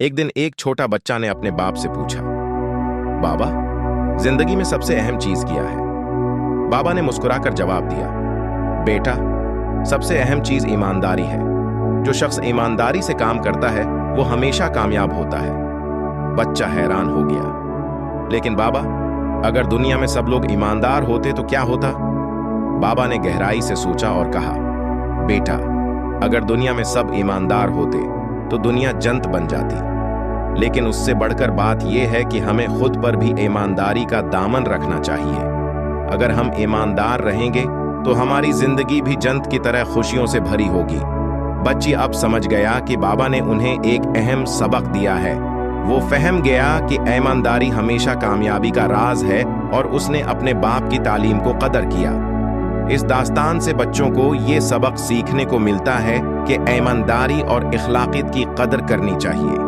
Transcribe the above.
एक दिन एक छोटा बच्चा ने अपने बाप से पूछा, बाबा, जिंदगी में सबसे अहम चीज क्या है? बाबा ने मुस्कुराकर जवाब दिया, बेटा, सबसे अहम चीज ईमानदारी है। जो शख्स ईमानदारी से काम करता है वो हमेशा कामयाब होता है। बच्चा हैरान हो गया, लेकिन बाबा, अगर दुनिया में सब लोग ईमानदार होते तो क्या होता? बाबा ने गहराई से सोचा और कहा, बेटा, अगर दुनिया में सब ईमानदार होते तो दुनिया जन्नत बन जाती। लेकिन उससे बढ़कर बात यह है कि हमें खुद पर भी ईमानदारी का दामन रखना चाहिए। अगर हम ईमानदार रहेंगे तो हमारी जिंदगी भी जन्नत की तरह खुशियों से भरी होगी। बच्ची अब समझ गया कि बाबा ने उन्हें एक अहम सबक दिया है। वो फहम गया कि ईमानदारी हमेशा कामयाबी का राज है और उसने अपने बाप की तालीम को कदर किया। इस दास्तान से बच्चों को ये सबक सीखने को मिलता है कि ईमानदारी और इखलाकियत की कदर करनी चाहिए।